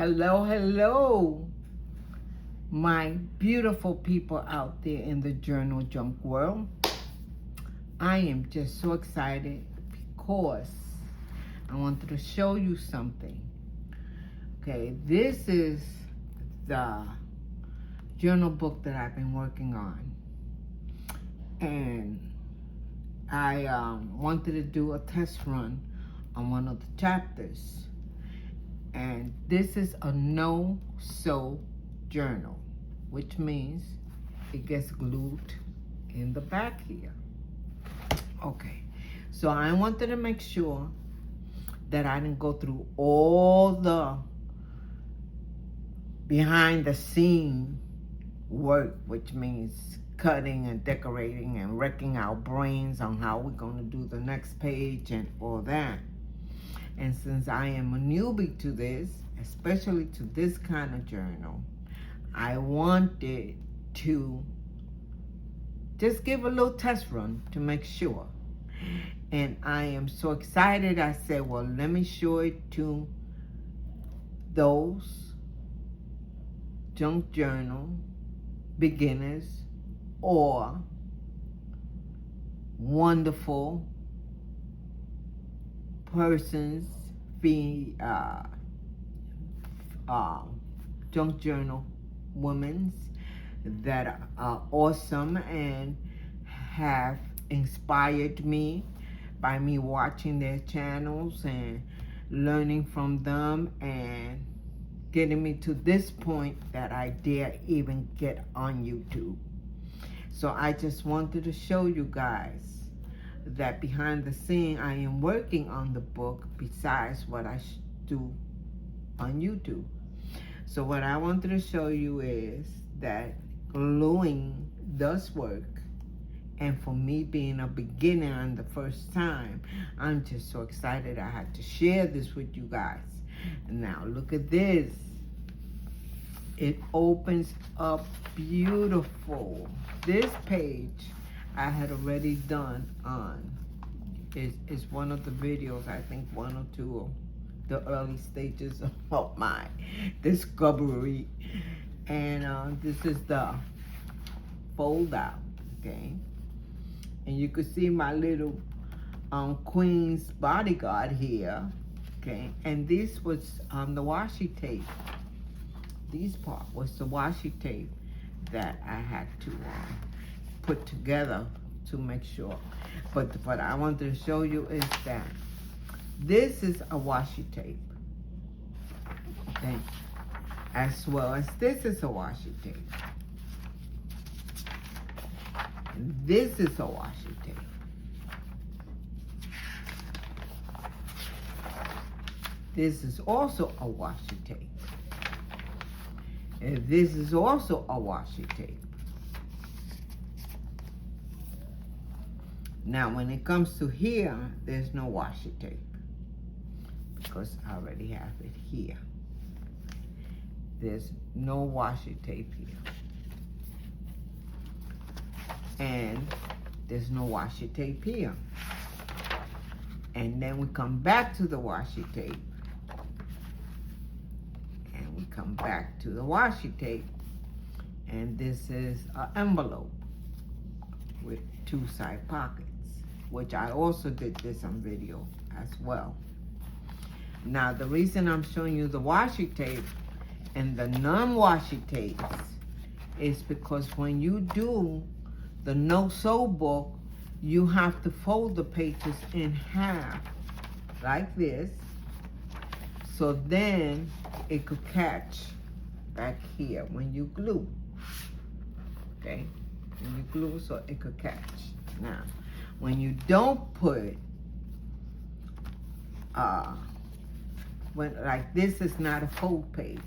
Hello, hello, my beautiful people out there in the journal junk world. I am just so excited because I wanted to show you something. Okay, this is the journal book that I've been working on. And I wanted to do a test run on one of the chapters. And this is a no-sew journal, which means it gets glued in the back here. Okay, so I wanted to make sure that I didn't go through all the behind the scene work, which means cutting and decorating and wrecking our brains on how we're going to do the next page and all that. And since I am a newbie to this, especially to this kind of journal, I wanted to just give a little test run to make sure. And I am so excited. I said, well, let me show it to those junk journal beginners or wonderful persons, junk journal women that are awesome and have inspired me by me watching their channels and learning from them and getting me to this point that I dare even get on YouTube. So I just wanted to show you guys that behind the scene I am working on the book besides what I do on YouTube. So what I wanted to show you is that gluing does work. And for me being a beginner on the first time, I'm just so excited I had to share this with you guys. Now look at this. It opens up beautiful. This page I had already done on. Is one of the videos, I think one or two of the early stages of my discovery. And this is the fold out, okay? And you can see my little Queen's bodyguard here, okay? And this was the washi tape. This part was the washi tape that I had to put together to make sure. But what I wanted to show you is that this is a washi tape, okay? As well as this is a washi tape. And this is a washi tape. This is also a washi tape. And this is also a washi tape. Now when it comes to here, there's no washi tape because I already have it here. There's no washi tape here. And there's no washi tape here. And then we come back to the washi tape. And we come back to the washi tape. And this is an envelope with 2 side pockets, which I also did this on video as well. Now the reason I'm showing you the washi tape and the non-washi tapes is because when you do the no-sew book, you have to fold the pages in half like this, so then it could catch back here when you glue, okay? When you glue, so it could catch. Now, when you don't put, like this is not a fold page.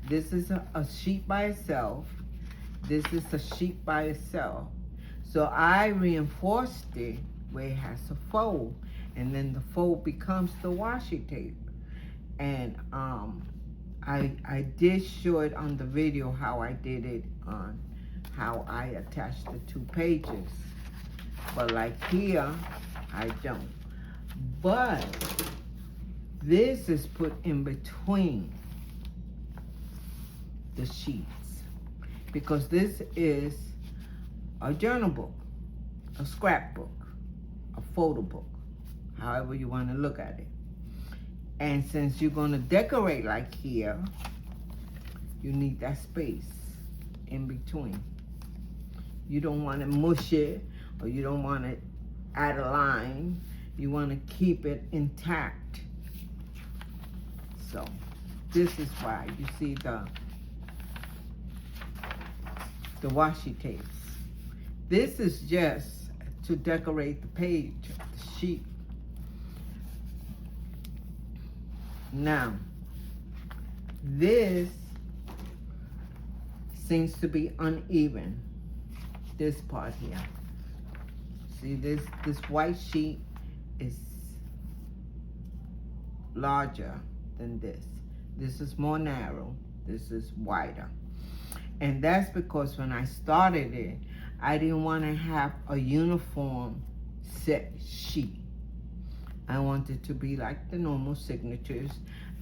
This is a sheet by itself. This is a sheet by itself. So I reinforced it where it has a fold, and then the fold becomes the washi tape. And I did show it on the video how I did it on how I attached the 2 pages. But like here, I don't. But this is put in between the sheets, because this is a journal book, a scrapbook, a photo book, however you want to look at it. And since you're going to decorate like here, you need that space in between. You don't want to mush it, or you don't want to add a line. You want to keep it intact. So this is why you see the washi tapes. This is just to decorate the page, the sheet. Now, this seems to be uneven, this part here. See, this white sheet is larger than this. This is more narrow, this is wider. And that's because when I started it, I didn't want to have a uniform set sheet. I wanted to be like the normal signatures,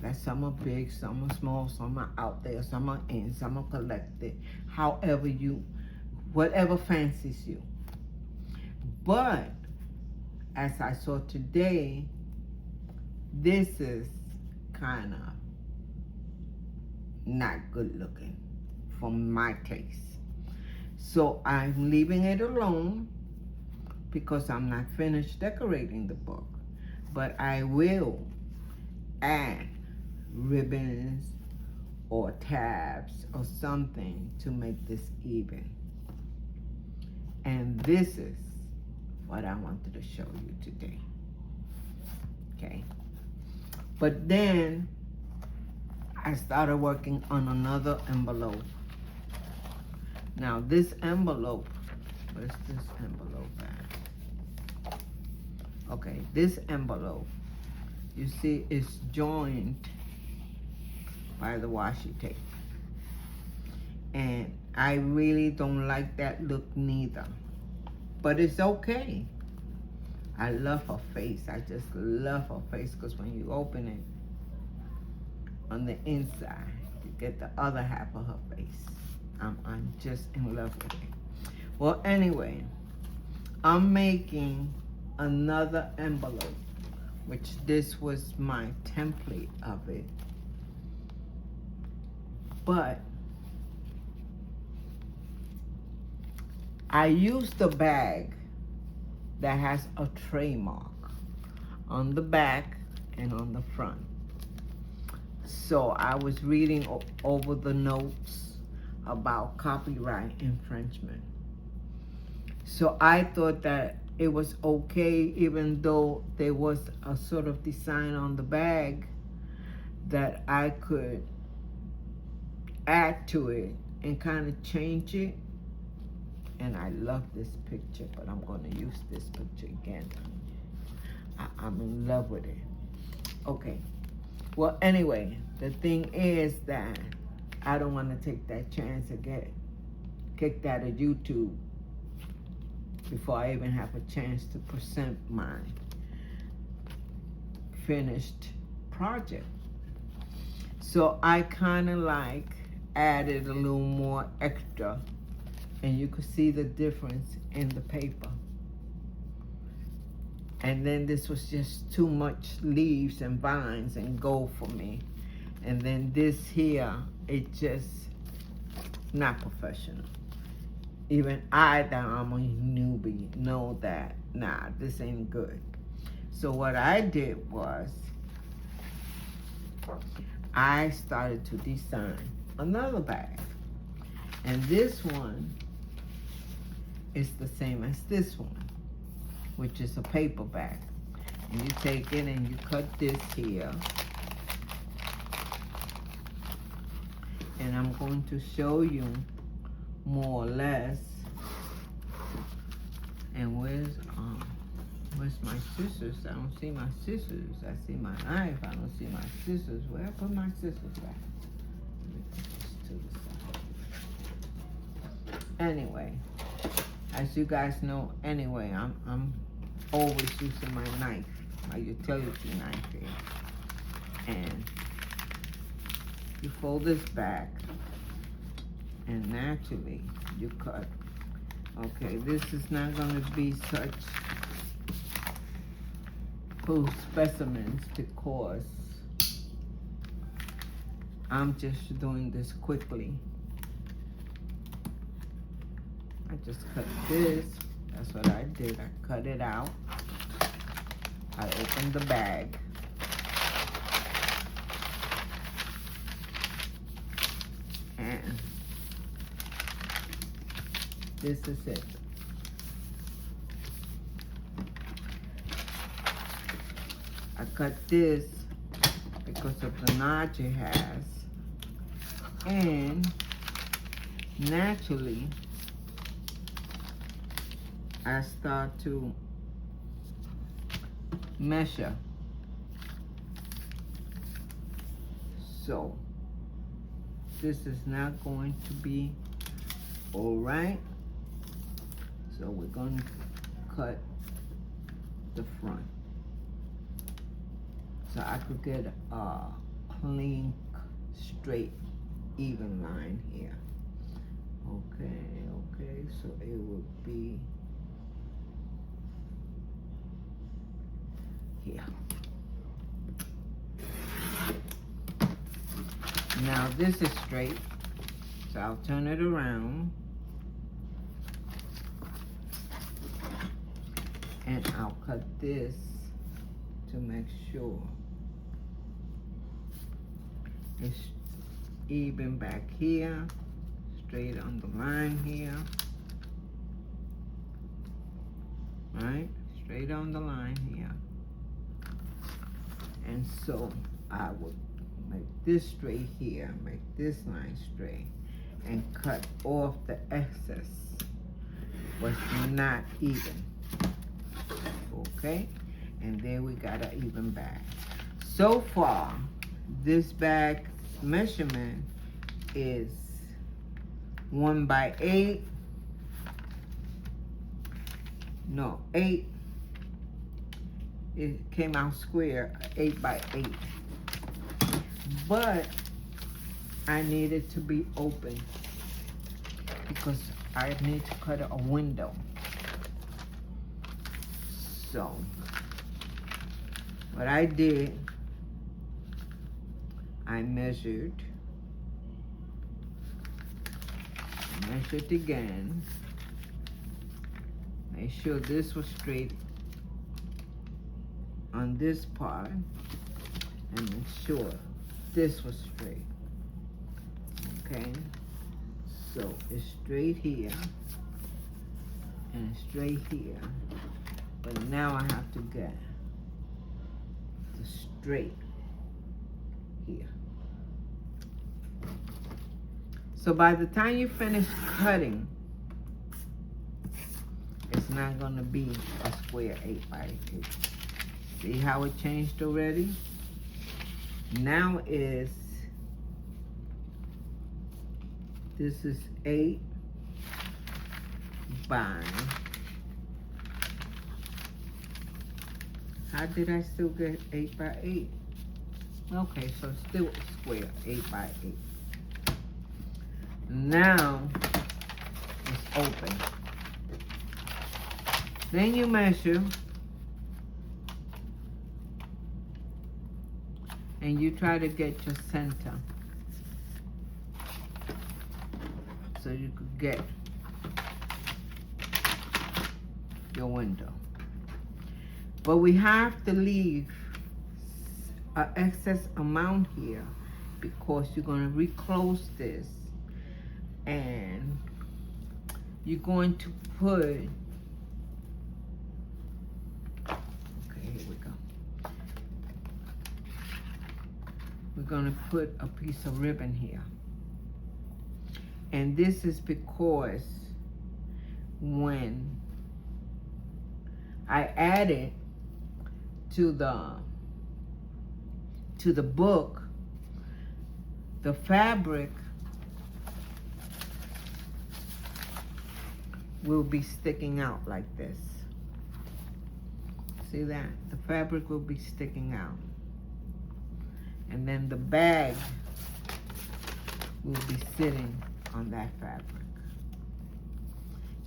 that some are big, some are small, some are out there, some are in, some are collected, however whatever fancies you. But as I saw today, this is kind of not good looking for my taste. So I'm leaving it alone because I'm not finished decorating the book. But I will add ribbons or tabs or something to make this even. And this is what I wanted to show you today. Okay. But then I started working on another envelope. Now this envelope, where's this envelope at? Okay, this envelope, you see, is joined by the washi tape. And I really don't like that look neither. But it's okay. I love her face. I just love her face, because when you open it on the inside, you get the other half of her face. I'm just in love with it. Well, anyway, I'm making another envelope, which this was my template of it. But I used a bag that has a tray mark on the back and on the front. So I was reading over the notes about copyright infringement. So I thought that it was okay, even though there was a sort of design on the bag, that I could add to it and kind of change it. And I love this picture, but I'm going to use this picture again. I'm in love with it. Okay. Well, anyway, the thing is that I don't want to take that chance to get kicked out of YouTube before I even have a chance to present my finished project. So I kind of like added a little more extra, and you could see the difference in the paper. And then this was just too much leaves and vines and gold for me. And then this here, it just not professional. Even I, that I'm a newbie, know that, nah, this ain't good. So what I did was, I started to design another bag. And this one is the same as this one, which is a paper bag. And you take it and you cut this here. And I'm going to show you more or less. And where's my scissors? I don't see my scissors. I see my knife. I don't see my scissors. Where I put my scissors back? Let me put this to the side. Anyway, as you guys know, anyway, I'm always using my knife, my utility knife here. And you fold this back and naturally you cut. Okay, this is not going to be such full specimens because I'm just doing this quickly. I just cut this. That's what I did. I cut it out. I opened the bag. And this is it. I cut this because of the notch it has. And naturally, I start to measure. So this is not going to be all right. So we're going to cut the front. So I could get a clean, straight, even line here. Okay, so it would be here. Now this is straight, so I'll turn it around and I'll cut this to make sure it's even back here, straight on the line here, right? Straight on the line here. And so I would make this straight here, make this line straight, and cut off the excess, what's not even. Okay? And there we got an even bag. So far, this bag's measurement is 1/8. No, 8. It came out square, 8/8. But I need it to be open because I need to cut a window. So what I did, I measured again, make sure this was straight on this part, and make sure this was straight. Okay, so it's straight here and straight here, but now I have to get the straight here. So by the time you finish cutting, it's not going to be a square 8/8. See how it changed already? Now this is 8 by, how did I still get 8/8? Okay, so it's still square, 8/8. Now it's open. Then you measure and you try to get your center so you could get your window. But we have to leave an excess amount here because you're going to reclose this and you're going to put, okay, here we go. We're going to put a piece of ribbon here. And this is because when I added to the book, the fabric will be sticking out like this. See that? The fabric will be sticking out. And then the bag will be sitting on that fabric.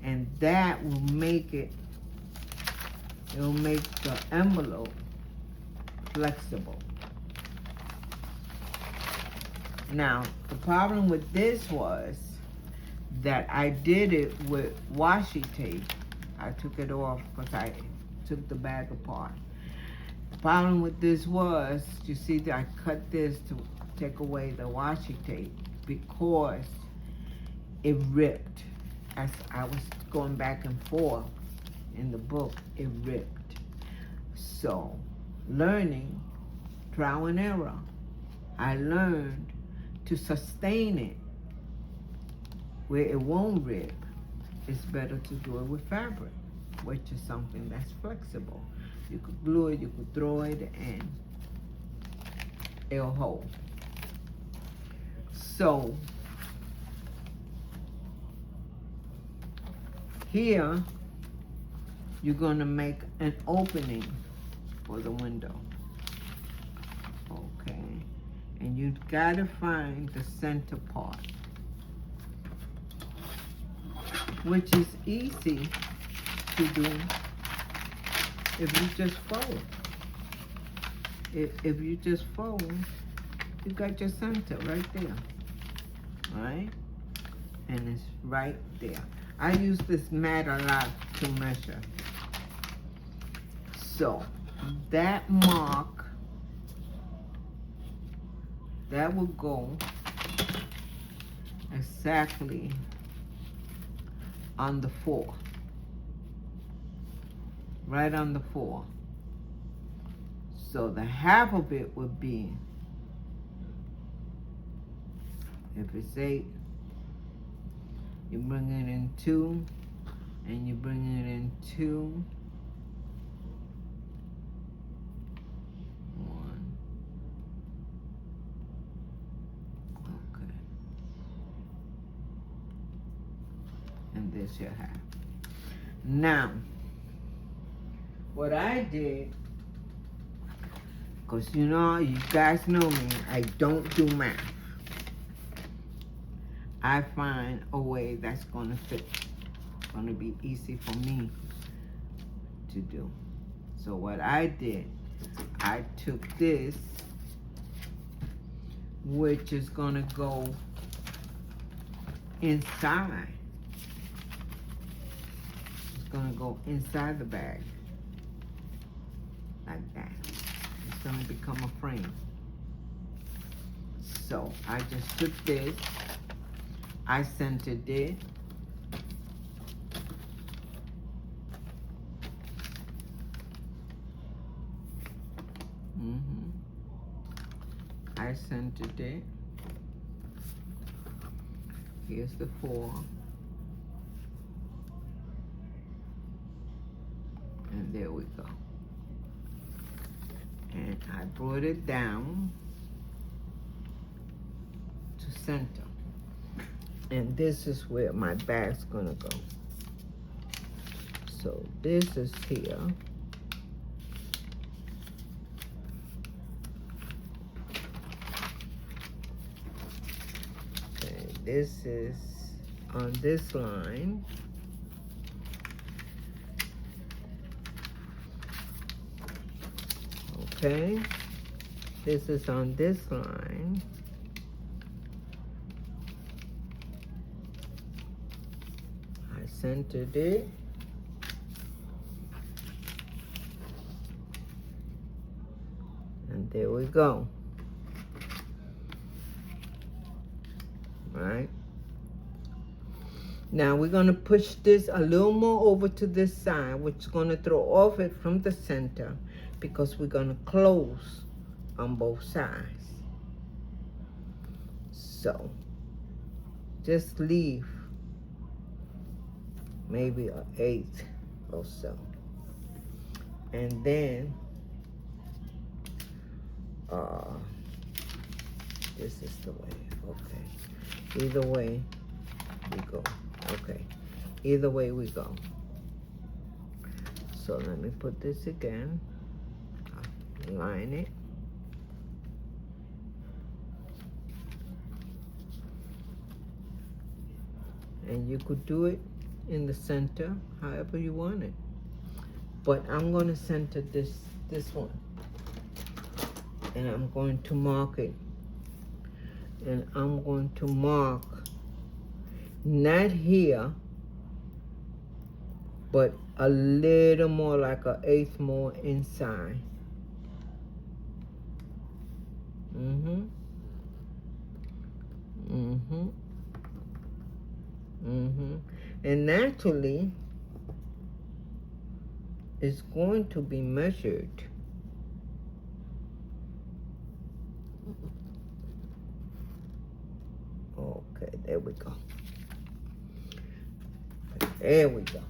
And that will make it, it'll make the envelope flexible. Now, the problem with this was that I did it with washi tape. I took it off because I took the bag apart. The problem with this was, you see that I cut this to take away the washi tape because it ripped. As I was going back and forth in the book, it ripped. So, learning, trial and error, I learned to sustain it where it won't rip. It's better to do it with fabric, which is something that's flexible. You could glue it, you could throw it, and it'll hold. So, here, you're gonna make an opening for the window. Okay, and you gotta find the center part, which is easy to do if you just fold. If you just fold, you got your center right there, all right? And it's right there. I use this mat a lot to measure. So, that mark, that will go exactly on the 4. Right on the 4. So the half of it would be, if it's 8, you bring it in 2, and you bring it in 2, 1, okay, and this your half. Now, what I did, because you know, you guys know me, I don't do math. I find a way that's gonna fit, gonna be easy for me to do. So what I did, I took this, which is gonna go inside. It's gonna go inside the bag, like that. It's gonna become a frame. So I just took this, I centered it, I centered it. Here's the 4. And there we go. And I brought it down to center. And this is where my bag's gonna go. So this is here. Okay, this is on this line. Okay, this is on this line. I centered it. And there we go. Right? Now we're gonna push this a little more over to this side, which is gonna throw off it from the center, because we're gonna close on both sides. So just leave maybe an 1/8 or so. And then this is the way, okay. Either way we go, okay. Either way we go. So let me put this again, line it. And you could do it in the center, however you want it. But I'm going to center this one. And I'm going to mark it. And I'm going to mark not here, but a little more, like an eighth more inside. And naturally, it's going to be measured. Okay, there we go. There we go.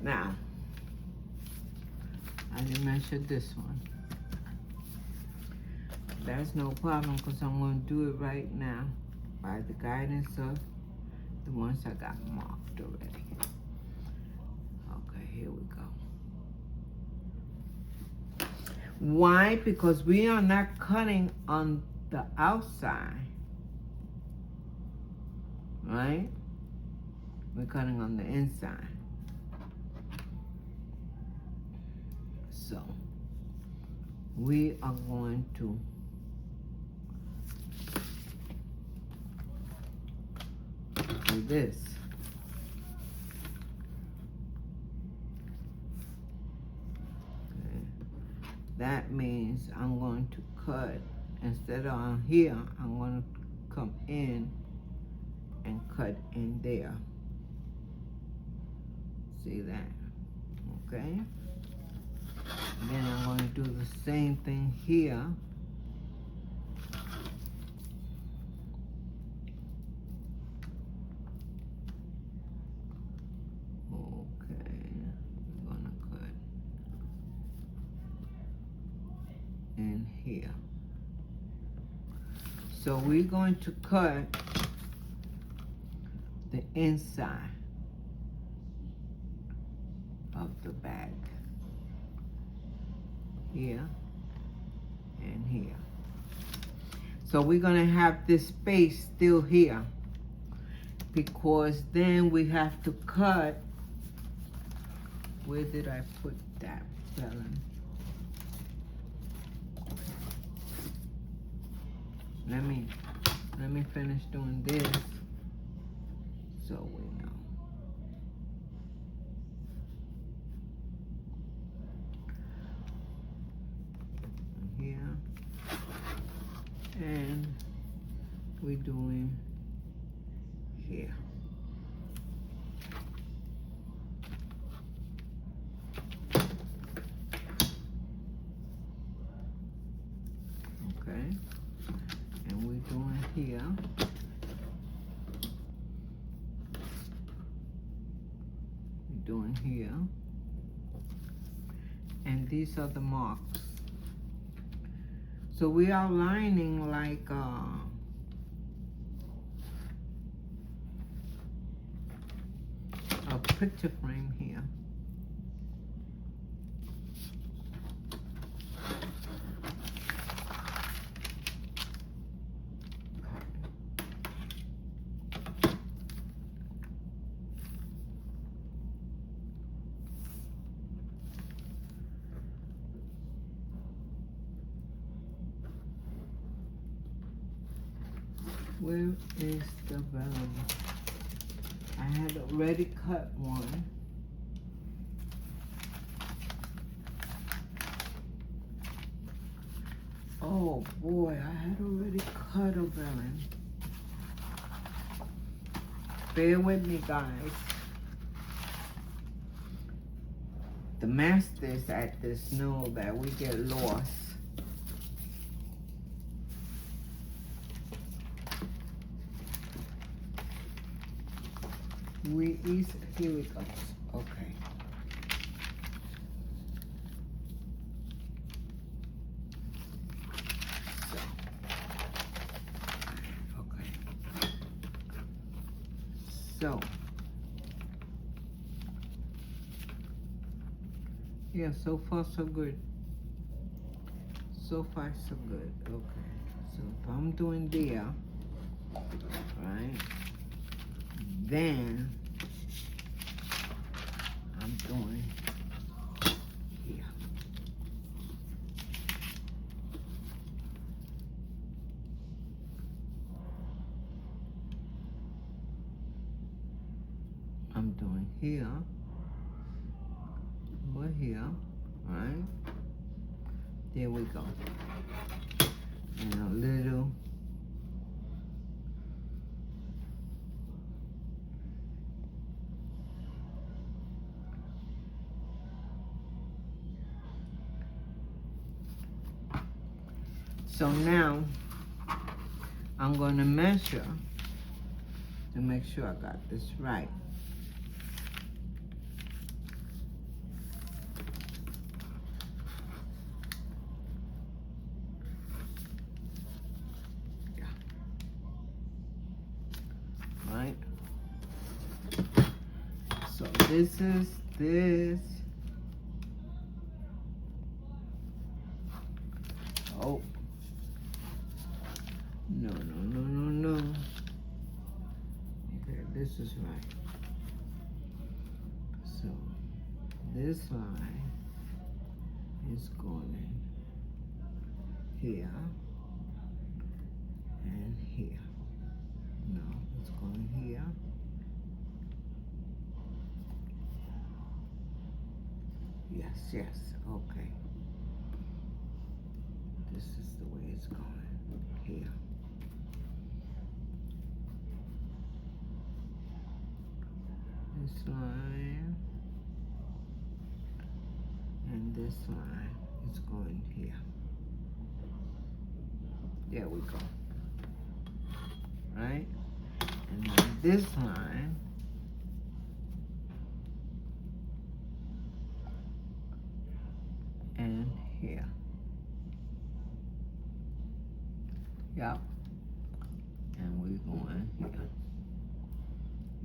Now, I didn't measure this one. That's no problem, because I'm going to do it right now by the guidance of the ones I got marked already. Okay, here we go. Why? Because we are not cutting on the outside, right? We're cutting on the inside. So, we are going to do this. Okay. That means I'm going to cut, instead of on here, I'm going to come in and cut in there. See that? Okay. And then I'm going to do the same thing here. Okay, we're going to cut in here. So we're going to cut the inside of the bag. Here and here. So we're going to have this space still here, because then we have to cut. Where did I put that felon? Let me finish doing this so we know. Here, and we're doing here. Okay, and we're doing here. We're doing here, and these are the marks. So we are lining like a picture frame here. Where is the vellum? I had already cut one. Oh boy, I had already cut a vellum. Bear with me, guys. The masters at this know that we get lost. Here we go. Okay. So, yeah, so far so good. So far so good. Okay. So if I'm doing there, right? then I'm doing here. I'm doing here, over here, right? There we go. And a little so now I'm going to measure to make sure I got this right. Yeah. Right? So this is this. Oh. No. Okay, this is right. So this line is going here and here. No, it's going here. Yes, okay. This is the way it's going here. This line and this line is going here. There we go. Right? And then this line and here. Yep. And we're going here.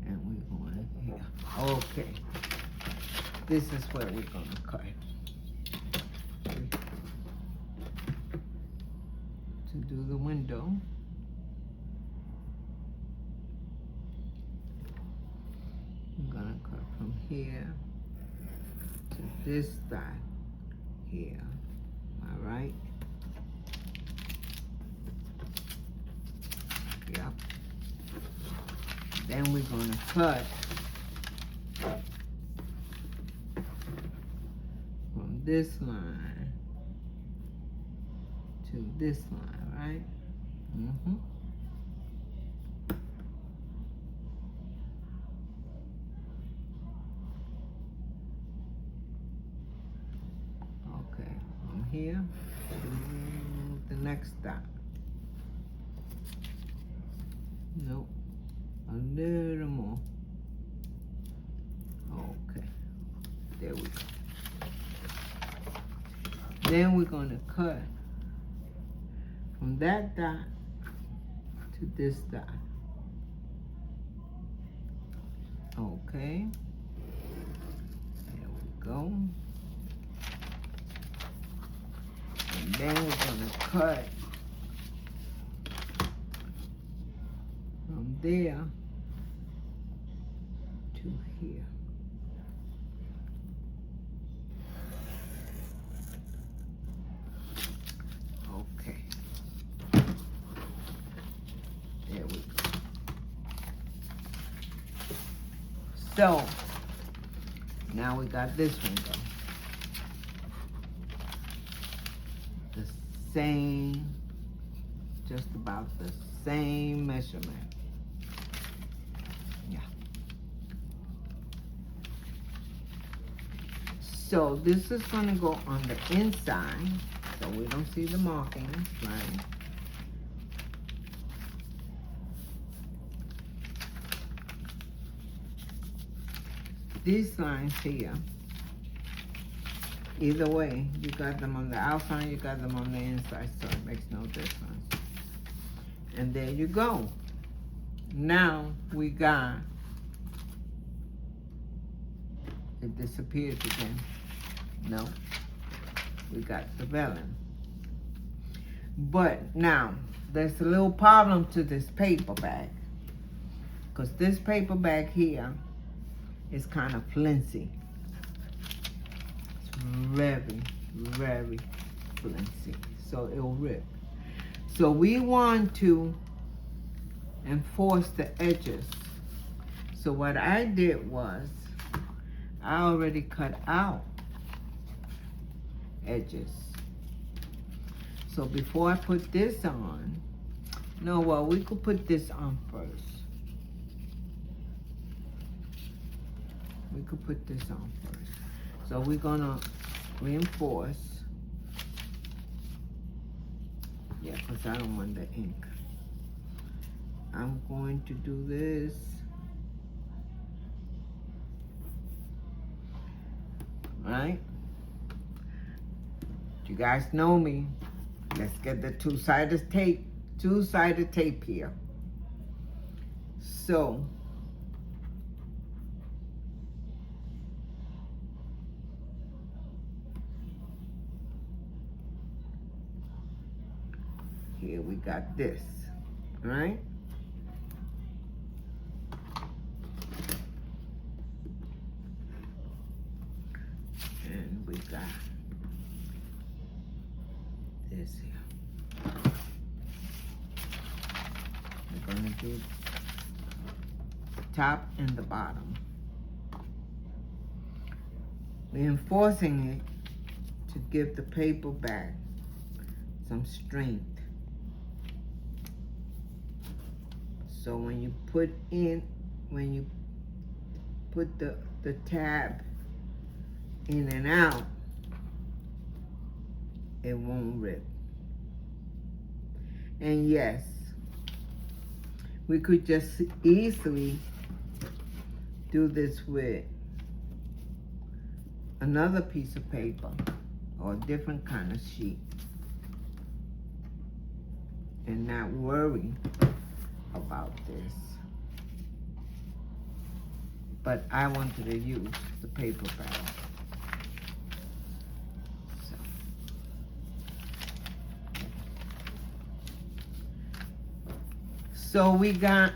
And we're going here. Okay. This is where we're going to cut. To do the window. I'm going to cut from here to this side here. All right? Yep. Then we're going to cut from this line to this line, right? Mm-hmm. Okay, from here to the next dot. Nope. A little more. Okay. There we go. Then we're going to cut from that dot to this dot. Okay. There we go. And then we're going to cut from there to here. Okay. There we go. So, now we got this one going. The same, just about the same measurement. Yeah. So this is going to go on the inside, so we don't see the markings, right? These lines here, either way, you got them on the outside, you got them on the inside, so it makes no difference. And there you go. Now we got, it disappeared again. No, we got the vellum. But now, there's a little problem to this paper bag. because this paper back here is kind of flimsy. It's very, very flimsy, so it'll rip. So we want to enforce the edges. So what I did was, I already cut out edges. So before I put this on, no, well, we could put this on first. We could put this on first. So we're gonna reinforce. Yeah, because I don't want the ink. I'm going to do this. Right? You guys know me. Let's get the two-sided tape here. So here we got this, right? And we got this here. We're gonna do the top and the bottom. Reinforcing it to give the paper back some strength. So when you put the tab in and out, it won't rip. And yes, we could just easily do this with another piece of paper or a different kind of sheet and not worry about this. But I wanted to use the paper bag. So we got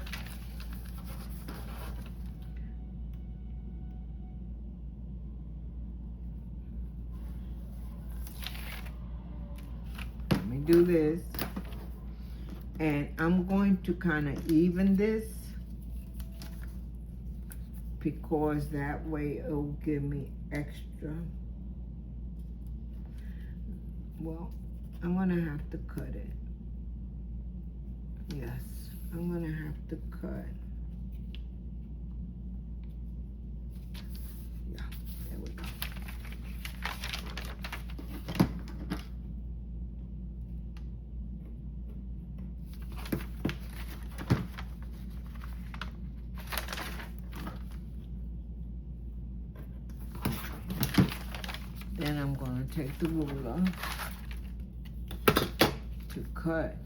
let me do this, and I'm going to kind of even this because that way it'll give me extra. Well, I'm gonna have to cut it. Yes, I'm gonna have to cut. Yeah, there we go. Then I'm gonna take the ruler to cut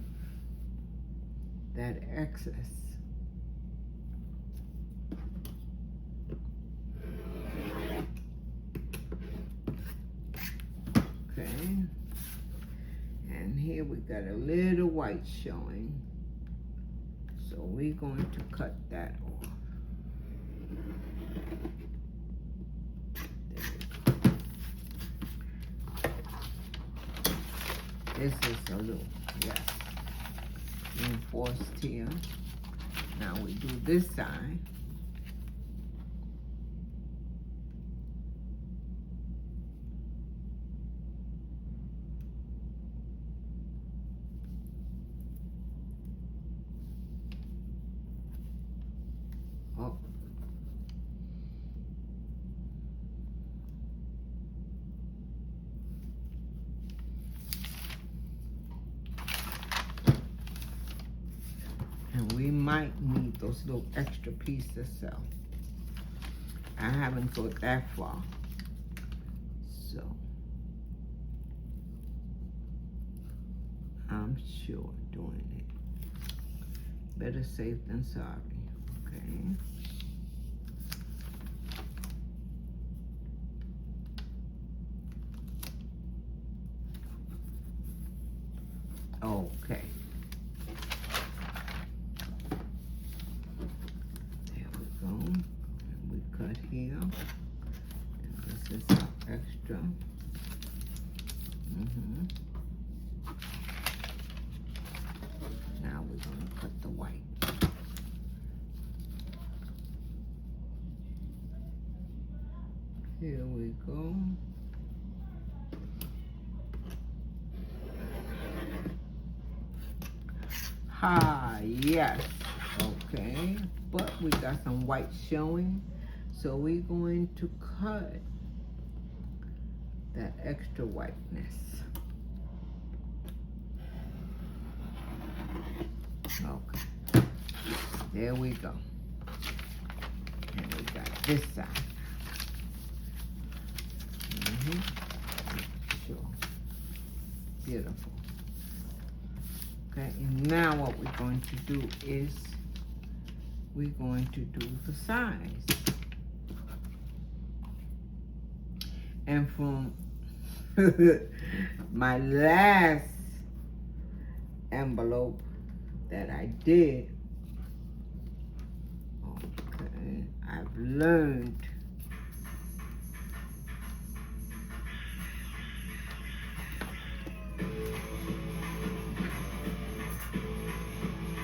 that excess. Okay. And here we got a little white showing. So we're going to cut that off. This is a little, yes, reinforced here. Now we do this side. Oh. And we might need those little extra pieces, so I haven't got that far. So I'm sure doing it. Better safe than sorry, okay? Okay. Now we're going to put the white. Here we go. Yes. Okay, but we got some white showing, so we're going to cut that extra whiteness. Okay, there we go. And we got this side. Sure. Beautiful. Okay, and now what we're going to do is we're going to do the sides. And from my last envelope that I did, okay, I've learned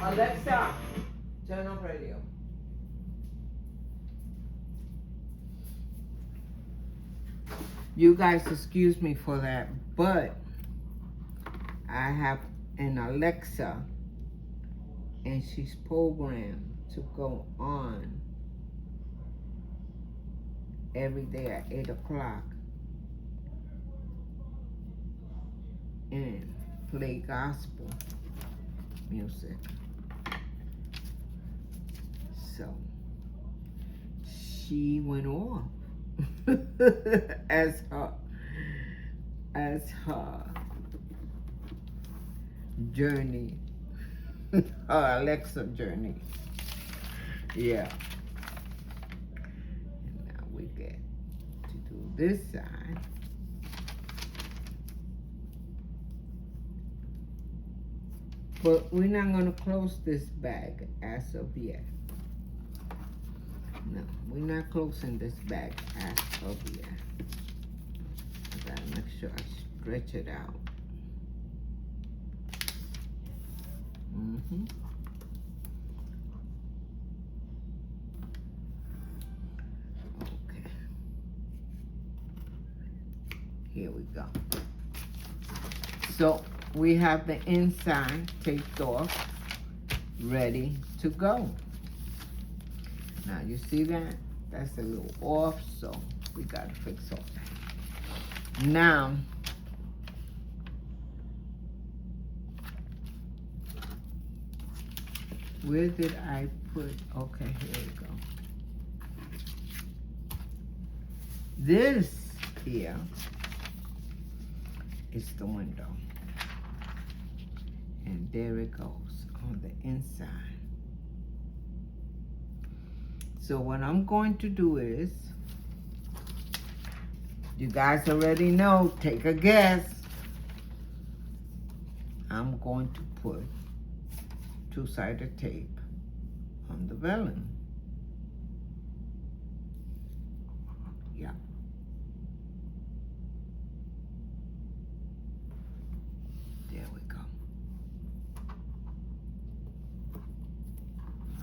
Alexa, turn on radio. You guys excuse me for that, but I have an Alexa and she's programmed to go on every day at 8 o'clock and play gospel music. So she went off as her journey, her Alexa journey. Yeah. And now we get to do this side. But we're not going to close this bag as of yet. No, we're not closing this bag as of yet. I gotta make sure I stretch it out. Okay. Here we go. So we have the inside taped off, ready to go. Now you see that? That's a little off, so we gotta fix all that. Now, where did I put, okay, here we go. This here is the window. And there it goes on the inside. So what I'm going to do is, you guys already know, take a guess. I'm going to put two-sided tape on the vellum. Yeah. There we go.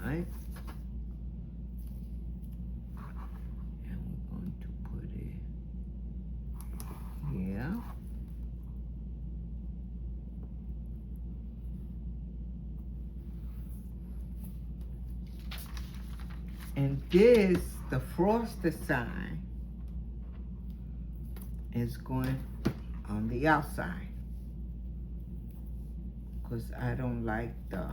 All right. And we're going to put it here. And this, the frosted side, is going on the outside, because I don't like the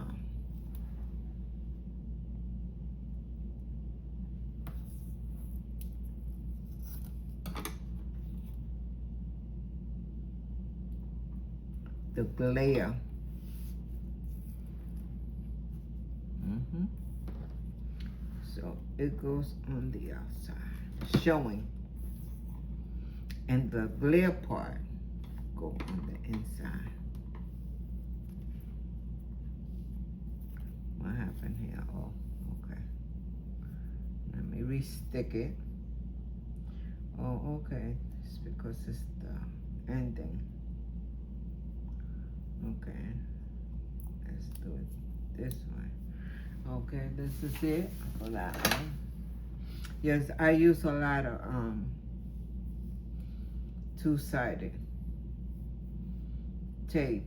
glare. So it goes on the outside, showing. And the glare part go on the inside. What happened here? Oh, okay. Let me re-stick it. Oh, okay. It's because it's the ending. Okay, let's do it this way. Okay, this is it for that one. Yes, I use a lot of two-sided tape.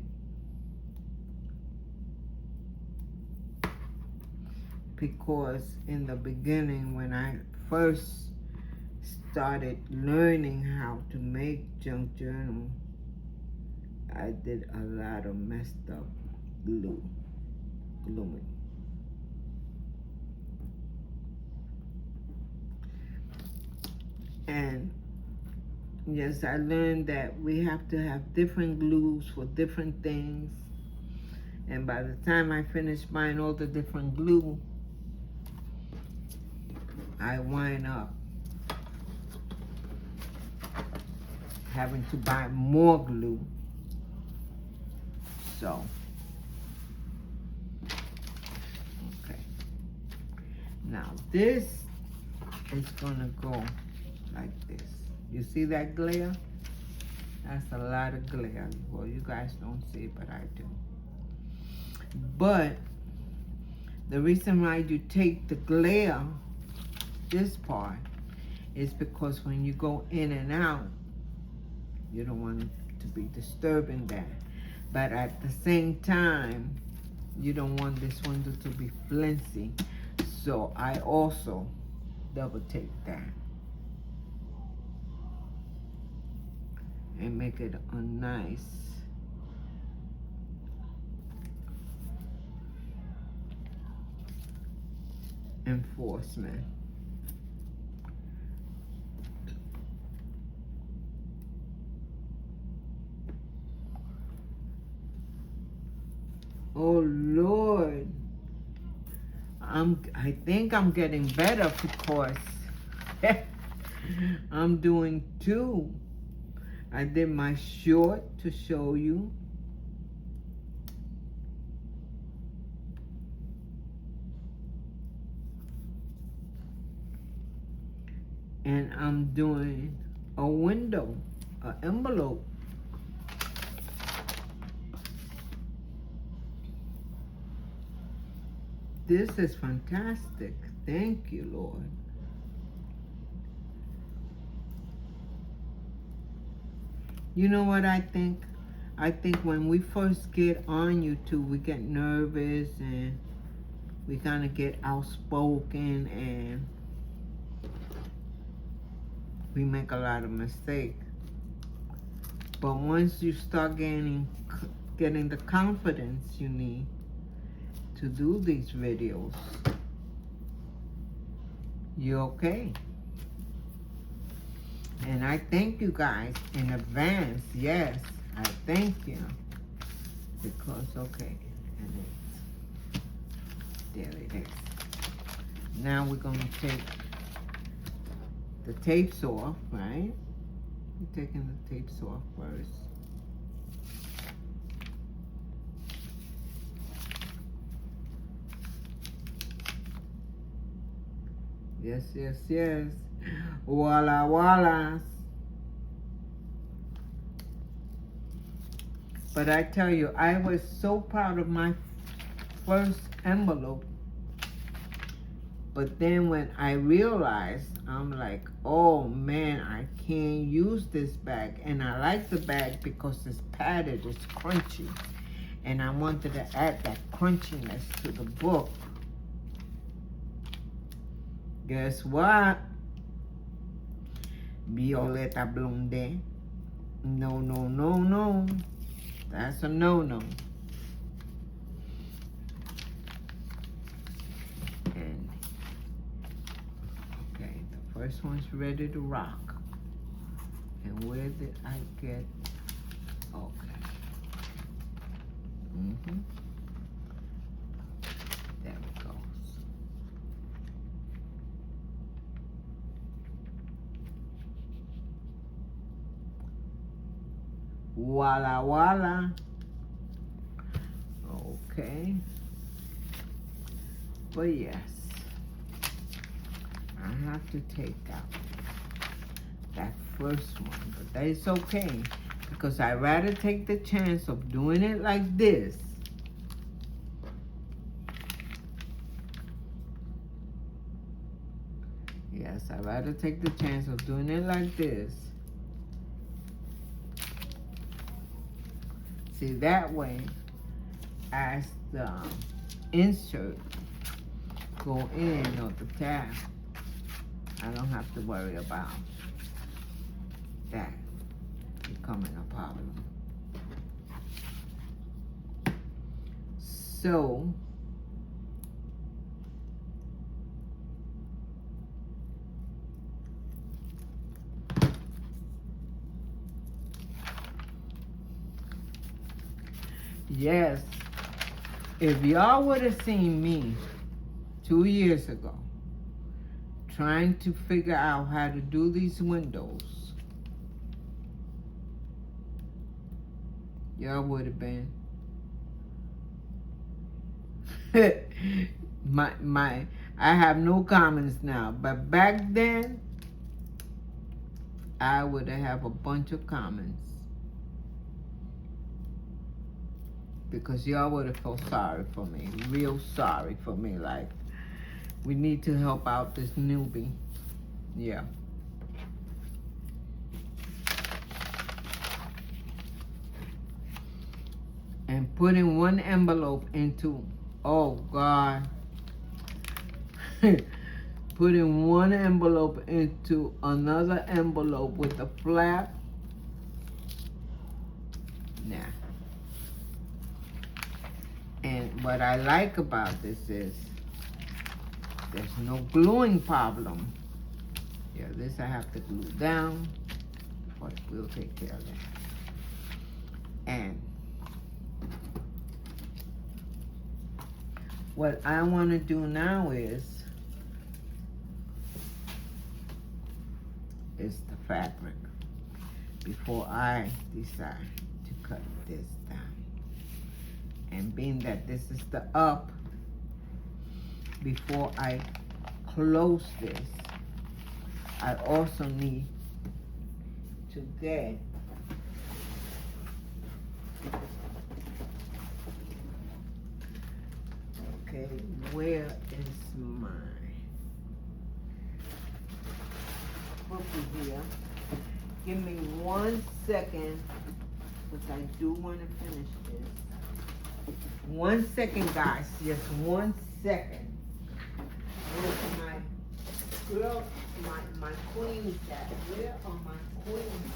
Because in the beginning, when I first started learning how to make junk journal, I did a lot of messed up gluing. And yes, I learned that we have to have different glues for different things. And by the time I finished buying all the different glue, I wind up having to buy more glue. So, okay. Now this is gonna go like this. You see that glare? That's a lot of glare. Well, you guys don't see it, but I do. But the reason why you take the glare, this part, is because when you go in and out, you don't want it to be disturbing that. But at the same time, you don't want this window to be flimsy. So I also double tape that and make it a nice enforcement. Oh Lord, I think I'm getting better because I'm doing two. I did my short to show you. And I'm doing a window, an envelope. This is fantastic. Thank you, Lord. You know what I think? I think when we first get on YouTube, we get nervous and we kind of get outspoken and we make a lot of mistakes. But once you start getting the confidence you need to do these videos, you're okay. And I thank you guys in advance. Yes, I thank you. Because, okay, and there it is. Now we're going to take the tapes off, right? We're taking the tapes off first. Yes, yes, yes. Voila, voila. But I tell you, I was so proud of my first envelope. But then when I realized, I'm like, oh man, I can't use this bag. And I like the bag because it's padded, it's crunchy. And I wanted to add that crunchiness to the book. Guess what? Violeta Blonde. No, no, no, no. That's a no-no. And, okay, the first one's ready to rock. And where did I get, okay. There it goes. Voila, voila. Okay. But yes, I have to take out that first one, but that is okay because I'd rather take the chance of doing it like this. Yes, I'd rather take the chance of doing it like this. See, that way, as the insert go in or the tab, I don't have to worry about that becoming a problem. So, yes, if y'all would have seen me 2 years ago trying to figure out how to do these windows, y'all would have been I have no comments now, but back then I would have a bunch of comments because y'all would have felt sorry for me, real sorry for me, like, we need to help out this newbie. Yeah. And putting one envelope into, oh God. Putting one envelope into another envelope with a flap. Nah. And what I like about this is there's no gluing problem. Yeah, this I have to glue down, but we'll take care of that. And what I want to do now is the fabric before I decide to cut this down. And being that this is the up, before I close this, I also need to get okay, where is my book here? Give me 1 second, because I do want to finish this. 1 second, guys, just 1 second. Where's my girl, my queens at? Where are my queens?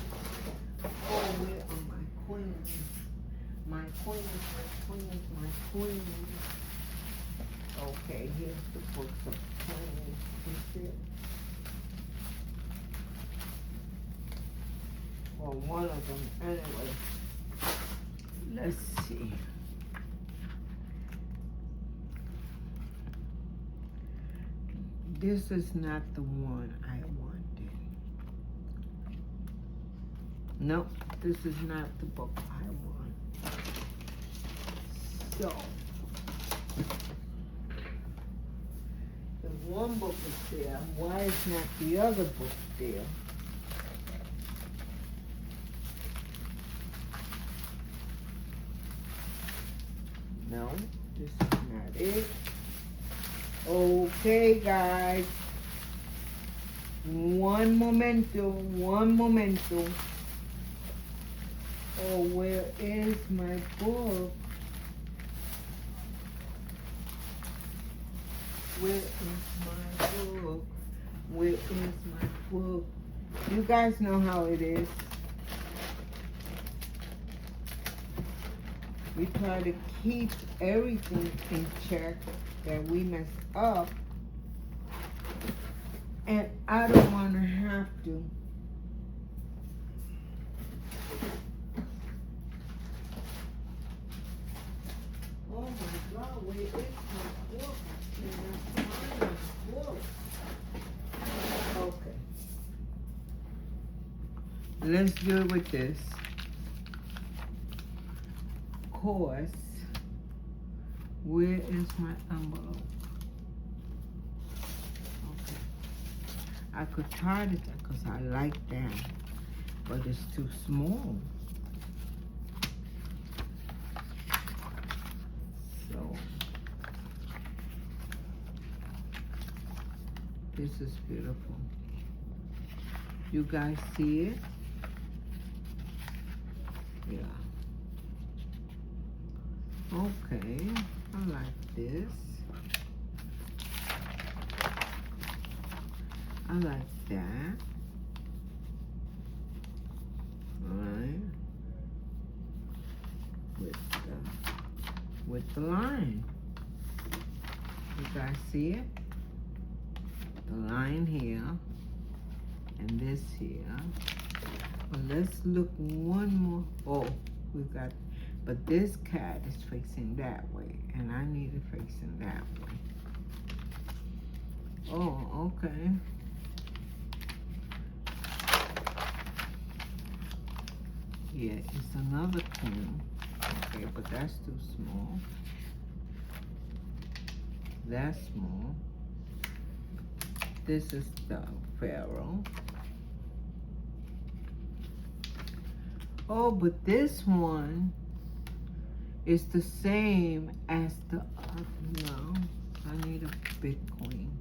Oh, where are my queens? My queens, my queens, my queens. Okay, here's the book of queens. Is it? Or one of them, anyway. Let's see. This is not the one I wanted. Nope, this is not the book I want. So, if one book is there, why is not the other book there? No, this is not it. Okay, guys. One momento, one momento. Oh, where is my book? Where is my book? Where is my book? You guys know how it is. We try to keep everything in check that we mess up. And I don't want to have to. Oh my God, where is my book? I cannot find my book. Okay. Let's do it with this. Course, where is my envelope? Okay. I could try to, because I like that, but it's too small. this is beautiful. You guys see it? Yeah. Okay, I like this. I like that. Alright. With the line. You guys see it? The line here and this here. Well, let's look one more. Oh, we got, but this cat is facing that way and I need it facing that way. Oh, okay. Yeah, it's another queen. Okay, but that's too small. That's small. This is the pharaoh. Oh, but this one is the same as the other. No, I need a big queen.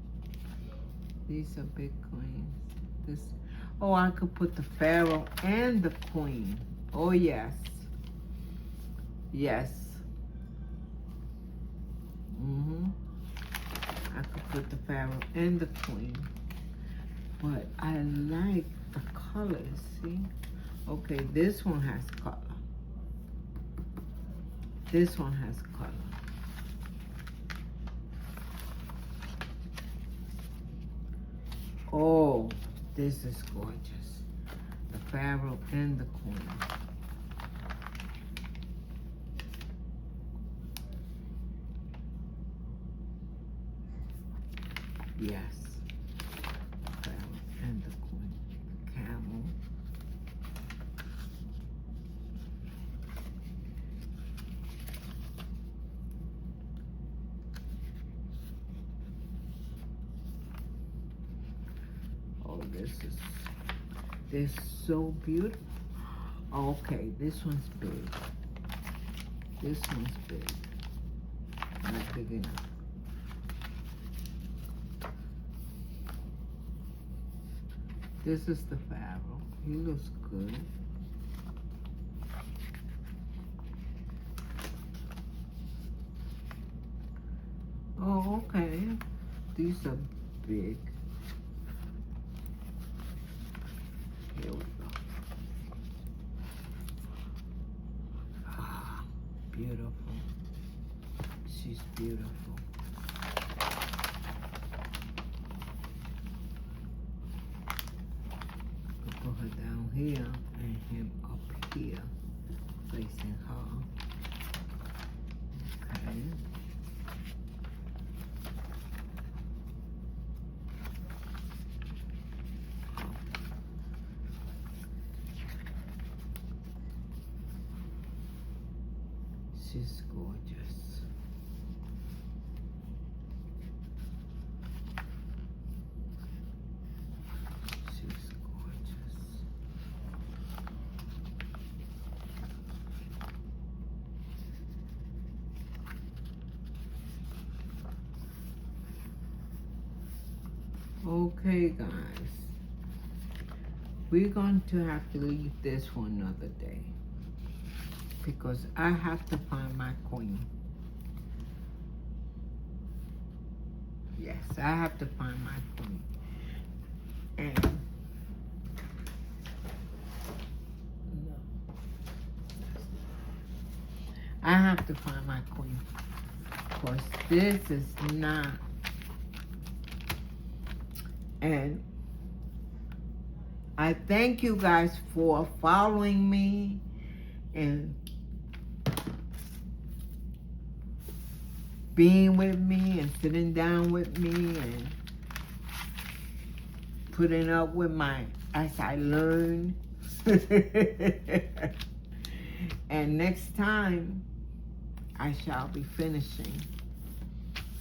These are big queens. This. Oh, I could put the pharaoh and the queen. Oh, yes. Yes. I could put the pharaoh and the queen. But I like the colors, see? Okay, this one has color. This one has color. Oh, this is gorgeous. The pharaoh and the queen. Yes. The pharaoh and the queen. The camel. Oh, this is so beautiful. Okay, this one's big. This one's big. Not big enough. This is the pharaoh. He looks good. Oh, okay. These are big. Here we go. Ah, beautiful. She's beautiful. Put her down here and him up here, facing her. Okay. She's gorgeous. She's gorgeous. Okay, guys. We're going to have to leave this for another day, because I have to find my queen. Yes, I have to find my queen. And no, I have to find my queen, because this is not. And I thank you guys for following me and being with me and sitting down with me and putting up with my, as I learn. And next time, I shall be finishing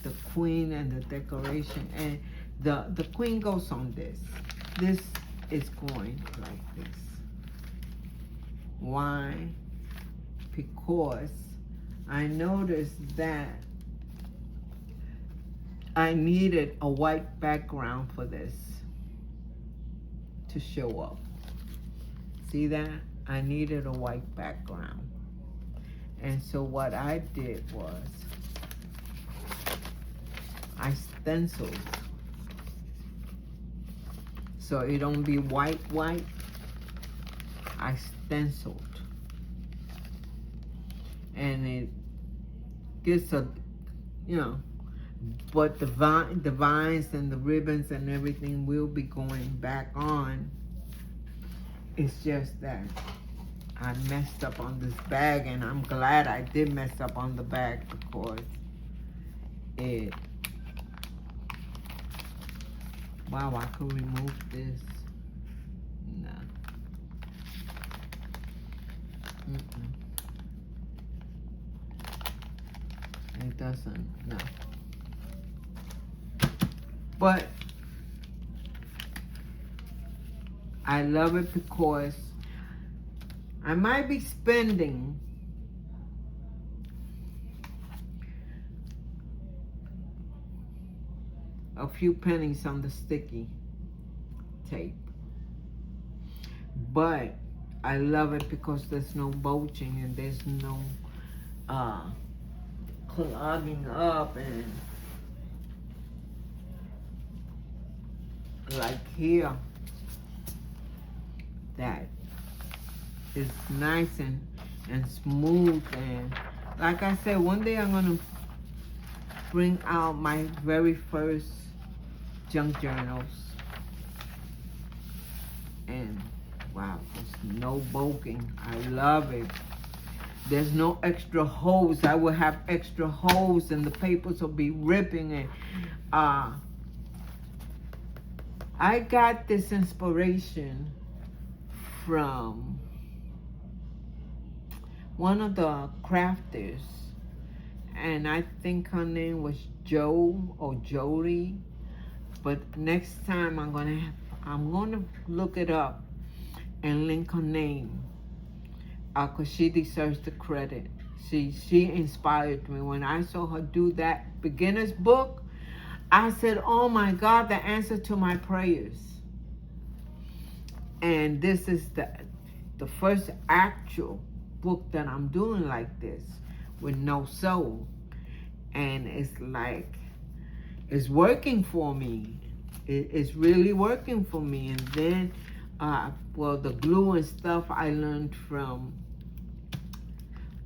the queen and the decoration. And the queen goes on this. This is going like this. Why? Because I noticed that I needed a white background for this to show up. See that? I needed a white background. And so what I did was I stenciled. So it don't be white. I stenciled. And it gets a, you know, but the vines and the ribbons and everything will be going back on. It's just that I messed up on this bag, and I'm glad I did mess up on the bag because it, wow, I could remove this. No. It doesn't, no. But I love it because I might be spending a few pennies on the sticky tape, but I love it because there's no bulging and there's no clogging up, and like here, that is nice and smooth. And like I said, one day I'm gonna bring out my very first junk journals, and wow, there's no bulking. I love it. There's no extra holes. I will have extra holes and the papers will be ripping. And I got this inspiration from one of the crafters, and I think her name was Joe or Jody. But next time I'm gonna look it up and link her name, cause she deserves the credit. She inspired me. When I saw her do that beginner's book, I said, oh my God, the answer to my prayers. And this is the first actual book that I'm doing like this with no soul. And it's like, it's working for me. It's really working for me. And then, well, the glue and stuff I learned from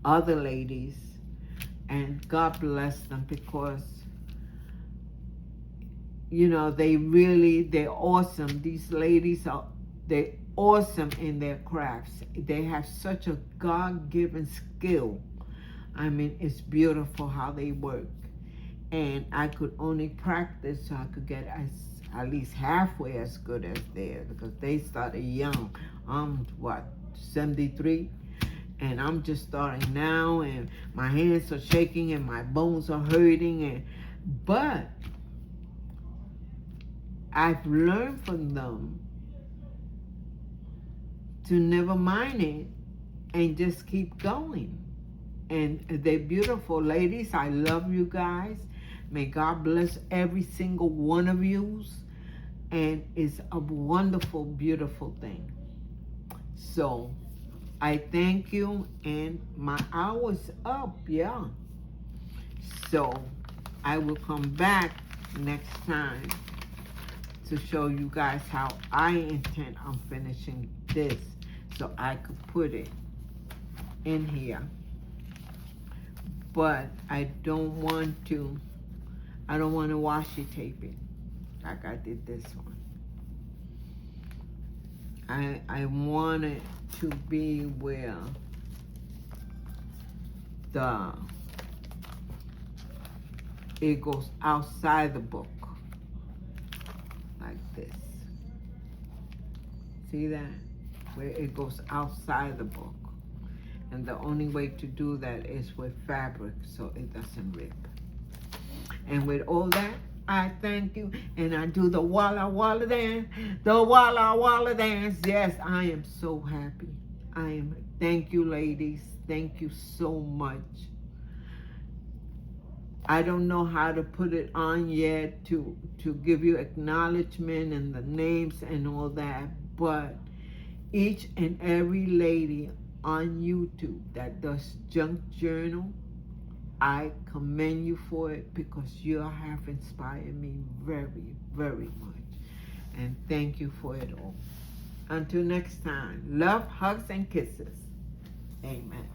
other ladies, and God bless them, because you know, they're awesome. These ladies they're awesome in their crafts. They have such a God-given skill. I mean, it's beautiful how they work. And I could only practice so I could get at least halfway as good as theirs, because they started young. I'm 73, and I'm just starting now, and my hands are shaking and my bones are hurting, but I've learned from them to never mind it and just keep going. And they're beautiful ladies. I love you guys. May God bless every single one of you. And it's a wonderful, beautiful thing. So I thank you, and my hour's up, yeah. So I will come back next time to show you guys how I intend on finishing this, so I could put it in here. But I don't want to washi tape it like I did this one. I want it to be where it goes outside the book, like this. See that? Where it goes outside the book. And the only way to do that is with fabric, so it doesn't rip. And with all that, I thank you, and I do the Walla Walla dance, the Walla Walla dance. Yes, I am so happy. Thank you, ladies. Thank you so much I don't know how to put it on yet to give you acknowledgement and the names and all that, but each and every lady on YouTube that does junk journal, I commend you for it because you have inspired me very, very much. And thank you for it all. Until next time, love, hugs, and kisses. Amen.